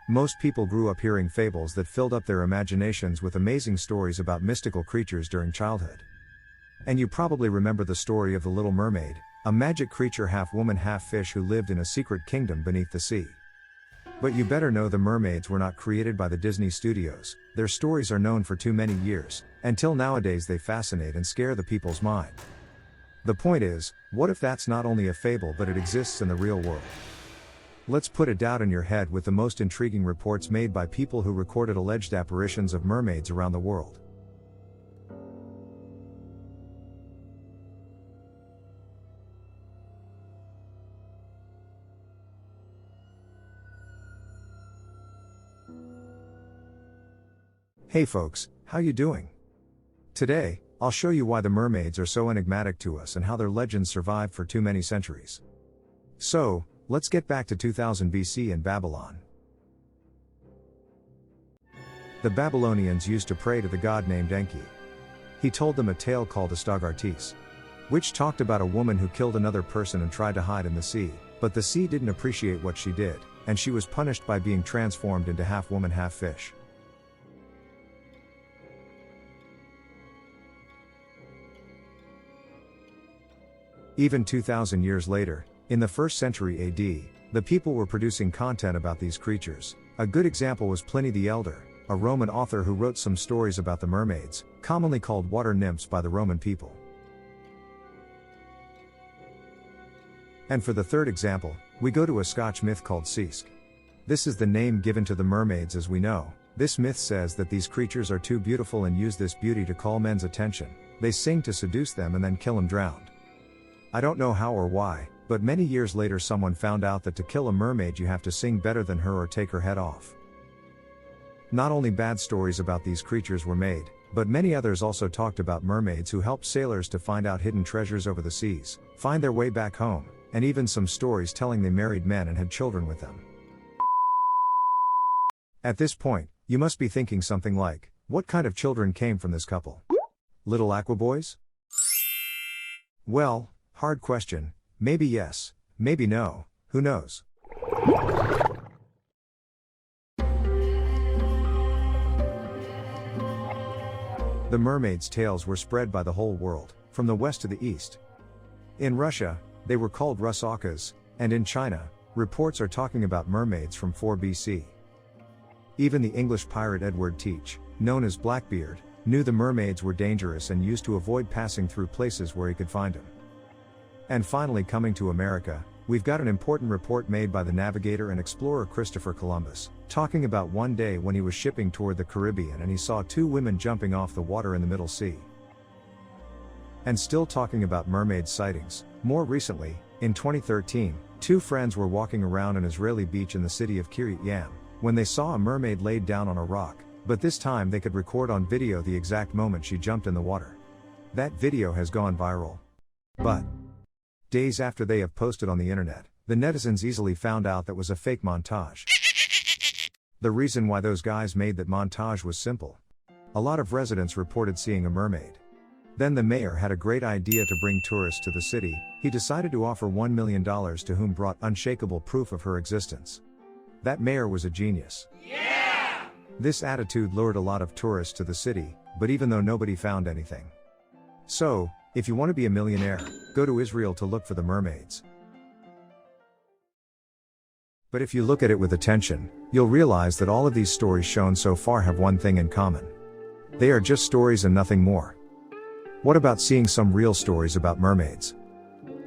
Most people grew up hearing fables that filled up their imaginations with amazing stories about mystical creatures during childhood. And you probably remember the story of the Little Mermaid, a magic creature half woman half fish who lived in a secret kingdom beneath the sea. But you better know the mermaids were not created by the Disney studios. Their stories are known for too many years, until nowadays they fascinate and scare the people's mind. The point is, what if that's not only a fable but it exists in the real world? Let's put a doubt in your head with the most intriguing reports made by people who recorded alleged apparitions of mermaids around the world. Hey folks, how you doing? Today, I'll show you why the mermaids are so enigmatic to us and how their legends survived for too many centuries. So, let's get back to 2000 BC in Babylon. The Babylonians used to pray to the god named Enki. He told them a tale called Astagartis, which talked about a woman who killed another person and tried to hide in the sea, but the sea didn't appreciate what she did, and she was punished by being transformed into half woman half fish. Even 2,000 years later, in the 1st century AD, the people were producing content about these creatures. A good example was Pliny the Elder, a Roman author who wrote some stories about the mermaids, commonly called water nymphs by the Roman people. And for the third example, we go to a Scotch myth called Seask. This is the name given to the mermaids as we know. This myth says that these creatures are too beautiful and use this beauty to call men's attention. They sing to seduce them and then kill them drowned. I don't know how or why, but many years later someone found out that to kill a mermaid you have to sing better than her or take her head off. Not only bad stories about these creatures were made, but many others also talked about mermaids who helped sailors to find out hidden treasures over the seas, find their way back home, and even some stories telling they married men and had children with them. At this point, you must be thinking something like, what kind of children came from this couple? Little aqua boys? Well, hard question, maybe yes, maybe no, who knows? The mermaids' tales were spread by the whole world, from the west to the east. In Russia, they were called rusalkas, and in China, reports are talking about mermaids from 4 BC. Even the English pirate Edward Teach, known as Blackbeard, knew the mermaids were dangerous and used to avoid passing through places where he could find them. And finally, coming to America, we've got an important report made by the navigator and explorer Christopher Columbus, talking about one day when he was shipping toward the Caribbean and he saw 2 women jumping off the water in the middle sea. And still talking about mermaid sightings, more recently, in 2013, 2 friends were walking around an Israeli beach in the city of Kiryat Yam, when they saw a mermaid laid down on a rock, but this time they could record on video the exact moment she jumped in the water. That video has gone viral. But days after they have posted on the internet, the netizens easily found out that was a fake montage. The reason why those guys made that montage was simple. A lot of residents reported seeing a mermaid. Then the mayor had a great idea to bring tourists to the city. He decided to offer $1 million to whom brought unshakable proof of her existence. That mayor was a genius. Yeah! This attitude lured a lot of tourists to the city, but even though nobody found anything. So, if you want to be a millionaire, go to Israel to look for the mermaids. But if you look at it with attention, you'll realize that all of these stories shown so far have one thing in common. They are just stories and nothing more. What about seeing some real stories about mermaids?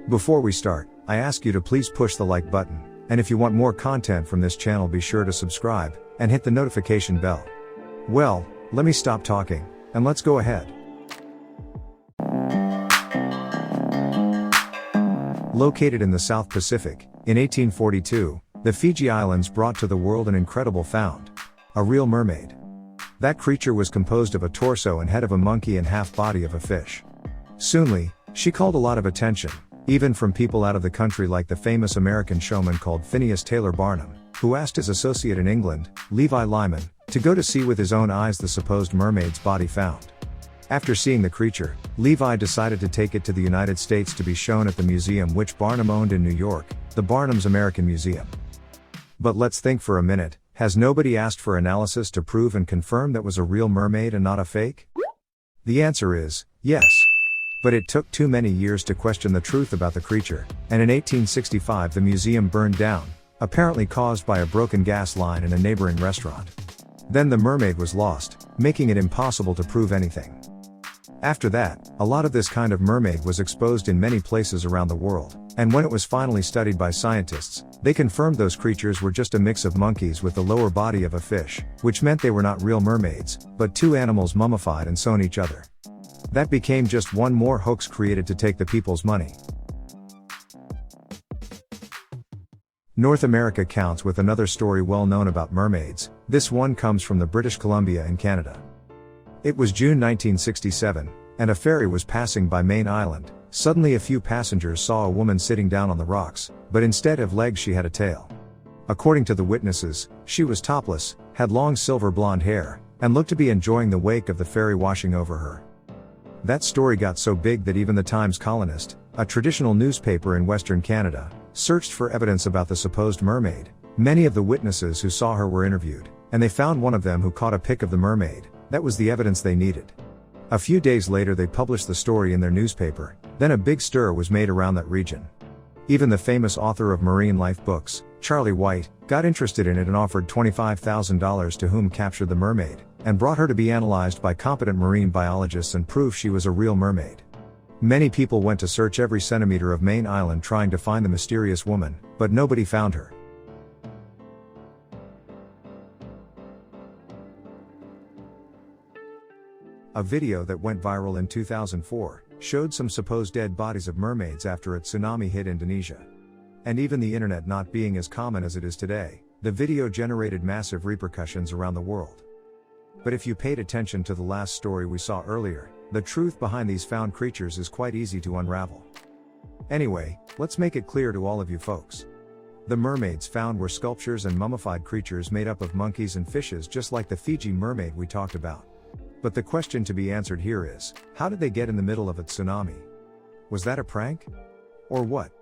Before we start, I ask you to please push the like button, and if you want more content from this channel, be sure to subscribe, and hit the notification bell. Well, let me stop talking, and let's go ahead. Located in the South Pacific, in 1842, the Fiji Islands brought to the world an incredible found. A real mermaid. That creature was composed of a torso and head of a monkey and half body of a fish. Soonly, she called a lot of attention, even from people out of the country like the famous American showman called Phineas Taylor Barnum, who asked his associate in England, Levi Lyman, to go to see with his own eyes the supposed mermaid's body found. After seeing the creature, Levi decided to take it to the United States to be shown at the museum which Barnum owned in New York, the Barnum's American Museum. But let's think for a minute, Has nobody asked for analysis to prove and confirm that was a real mermaid and not a fake? The answer is, yes. But it took too many years to question the truth about the creature, and in 1865 the museum burned down, apparently caused by a broken gas line in a neighboring restaurant. Then the mermaid was lost, making it impossible to prove anything. After that, a lot of this kind of mermaid was exposed in many places around the world, and when it was finally studied by scientists, they confirmed those creatures were just a mix of monkeys with the lower body of a fish, which meant they were not real mermaids, but two animals mummified and sewn each other. That became just one more hoax created to take the people's money. North America counts with another story well known about mermaids. This one comes from the British Columbia in Canada. It was June 1967, and a ferry was passing by Main Island. Suddenly a few passengers saw a woman sitting down on the rocks, but instead of legs she had a tail. According to the witnesses, she was topless, had long silver blonde hair, and looked to be enjoying the wake of the ferry washing over her. That story got so big that even the Times Colonist, a traditional newspaper in Western Canada, searched for evidence about the supposed mermaid. Many of the witnesses who saw her were interviewed, and they found one of them who caught a pic of the mermaid. That was the evidence they needed. A few days later they published the story in their newspaper, then a big stir was made around that region. Even the famous author of marine life books, Charlie White, got interested in it and offered $25,000 to whom captured the mermaid, and brought her to be analyzed by competent marine biologists and prove she was a real mermaid. Many people went to search every centimeter of Main Island trying to find the mysterious woman, but nobody found her. A video that went viral in 2004 showed some supposed dead bodies of mermaids after a tsunami hit Indonesia. And even the internet not being as common as it is today, the video generated massive repercussions around the world. But if you paid attention to the last story we saw earlier, the truth behind these found creatures is quite easy to unravel. Anyway, let's make it clear to all of you folks. The mermaids found were sculptures and mummified creatures made up of monkeys and fishes, just like the Fiji mermaid we talked about. But the question to be answered here is, how did they get in the middle of a tsunami? Was that a prank? Or what?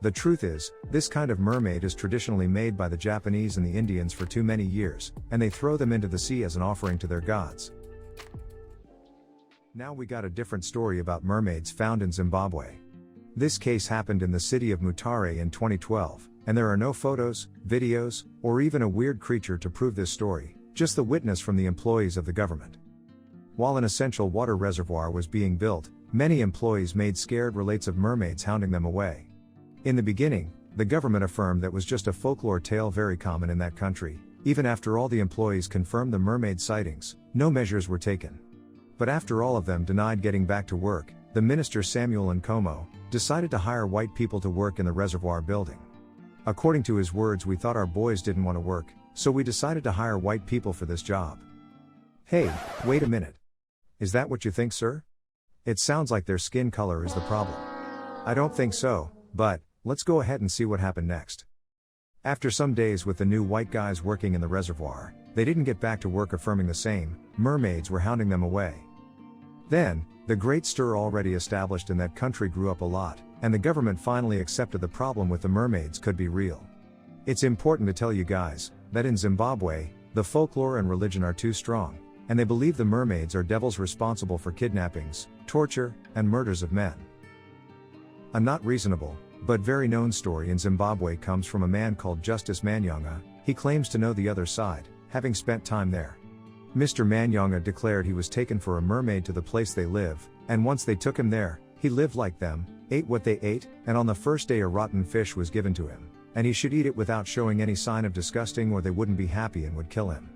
The truth is, this kind of mermaid is traditionally made by the Japanese and the Indians for too many years, and they throw them into the sea as an offering to their gods. Now we got a different story about mermaids found in Zimbabwe. This case happened in the city of Mutare in 2012, and there are no photos, videos, or even a weird creature to prove this story, just the witness from the employees of the government. While an essential water reservoir was being built, many employees made scared relates of mermaids hounding them away. In the beginning, the government affirmed that was just a folklore tale very common in that country. Even after all the employees confirmed the mermaid sightings, no measures were taken. But after all of them denied getting back to work, the minister Samuel Nkomo decided to hire white people to work in the reservoir building. According to his words, "We thought our boys didn't want to work, so we decided to hire white people for this job." Hey, wait a minute. Is that what you think, sir? It sounds like their skin color is the problem. I don't think so, but let's go ahead and see what happened next. After some days with the new white guys working in the reservoir, they didn't get back to work affirming the same. Mermaids were hounding them away. Then, the great stir already established in that country grew up a lot, and the government finally accepted the problem with the mermaids could be real. It's important to tell you guys that in Zimbabwe, the folklore and religion are too strong, and they believe the mermaids are devils responsible for kidnappings, torture, and murders of men. A not reasonable, but very known story in Zimbabwe comes from a man called Justice Manyanga. He claims to know the other side, having spent time there. Mr. Manyanga declared he was taken for a mermaid to the place they live, and once they took him there, he lived like them, ate what they ate, and on the first day a rotten fish was given to him, and he should eat it without showing any sign of disgusting or they wouldn't be happy and would kill him.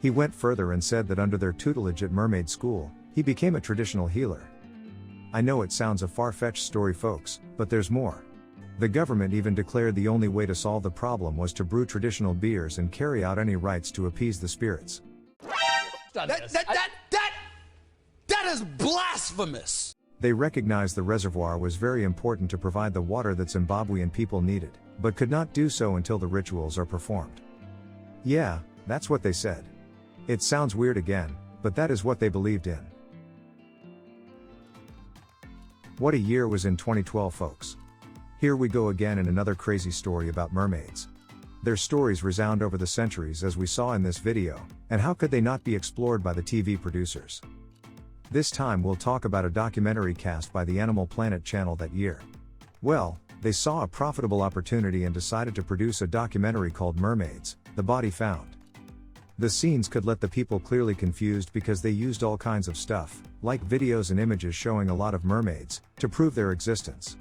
He went further and said that under their tutelage at mermaid school, he became a traditional healer. I know it sounds a far-fetched story, folks, but there's more. The government even declared the only way to solve the problem was to brew traditional beers and carry out any rites to appease the spirits. That is blasphemous! They recognized the reservoir was very important to provide the water that Zimbabwean people needed, but could not do so until the rituals are performed. Yeah, that's what they said. It sounds weird again, but that is what they believed in. What a year was in 2012, folks. Here we go again in another crazy story about mermaids. Their stories resound over the centuries as we saw in this video, and how could they not be explored by the TV producers? This time we'll talk about a documentary cast by the Animal Planet channel that year. Well, they saw a profitable opportunity and decided to produce a documentary called Mermaids, The Body Found. The scenes could let the people clearly confused because they used all kinds of stuff, like videos and images showing a lot of mermaids, to prove their existence.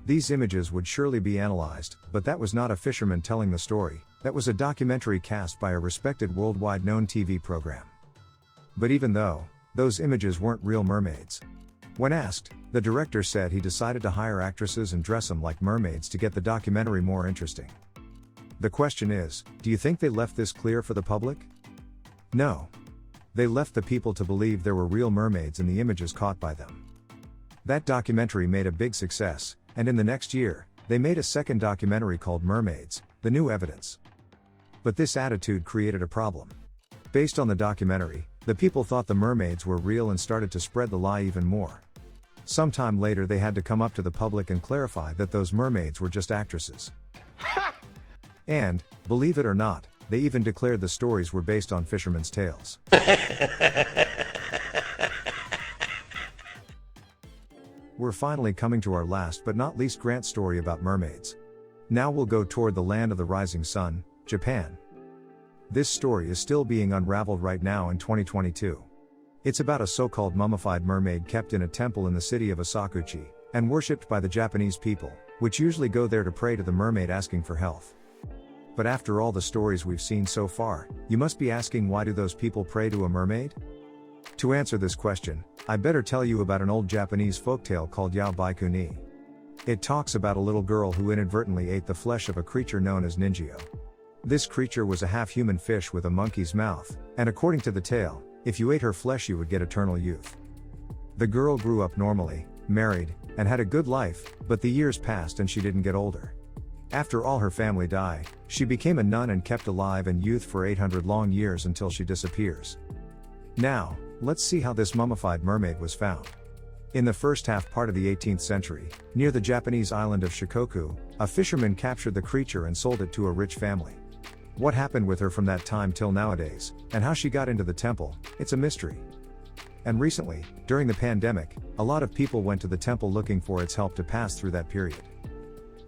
These images would surely be analyzed, but that was not a fisherman telling the story, that was a documentary cast by a respected worldwide known TV program. But even though those images weren't real mermaids, when asked, the director said he decided to hire actresses and dress them like mermaids to get the documentary more interesting. The question is, do you think they left this clear for the public? No. They left the people to believe there were real mermaids in the images caught by them. That documentary made a big success, and in the next year, they made a second documentary called Mermaids, The New Evidence. But this attitude created a problem. Based on the documentary, the people thought the mermaids were real and started to spread the lie even more. Sometime later they had to come up to the public and clarify that those mermaids were just actresses. And, believe it or not, they even declared the stories were based on fishermen's tales. We're finally coming to our last but not least Grant story about mermaids. Now we'll go toward the land of the rising sun, Japan. This story is still being unraveled right now in 2022. It's about a so-called mummified mermaid kept in a temple in the city of Asakuchi, and worshipped by the Japanese people, which usually go there to pray to the mermaid asking for health. But after all the stories we've seen so far, you must be asking, why do those people pray to a mermaid? To answer this question, I better tell you about an old Japanese folktale called Yaobaiku ni. It talks about a little girl who inadvertently ate the flesh of a creature known as ninjyo. This creature was a half-human fish with a monkey's mouth, and according to the tale, if you ate her flesh you would get eternal youth. The girl grew up normally, married, and had a good life, but the years passed and she didn't get older. After all her family die, she became a nun and kept alive in youth for 800 long years until she disappears. Now, let's see how this mummified mermaid was found. In the first half part of the 18th century, near the Japanese island of Shikoku, a fisherman captured the creature and sold it to a rich family. What happened with her from that time till nowadays, and how she got into the temple, it's a mystery. And recently, during the pandemic, a lot of people went to the temple looking for its help to pass through that period.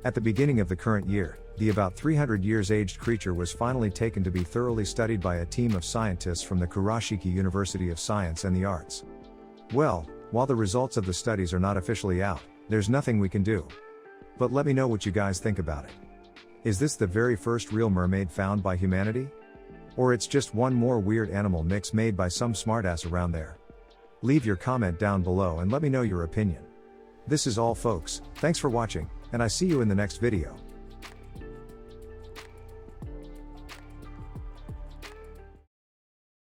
At the beginning of the current year, the about 300 years aged creature was finally taken to be thoroughly studied by a team of scientists from the Kurashiki University of Science and the Arts. Well, while the results of the studies are not officially out, there's nothing we can do. But let me know what you guys think about it. Is this the very first real mermaid found by humanity? Or it's just one more weird animal mix made by some smartass around there? Leave your comment down below and let me know your opinion. This is all folks, thanks for watching, and I see you in the next video.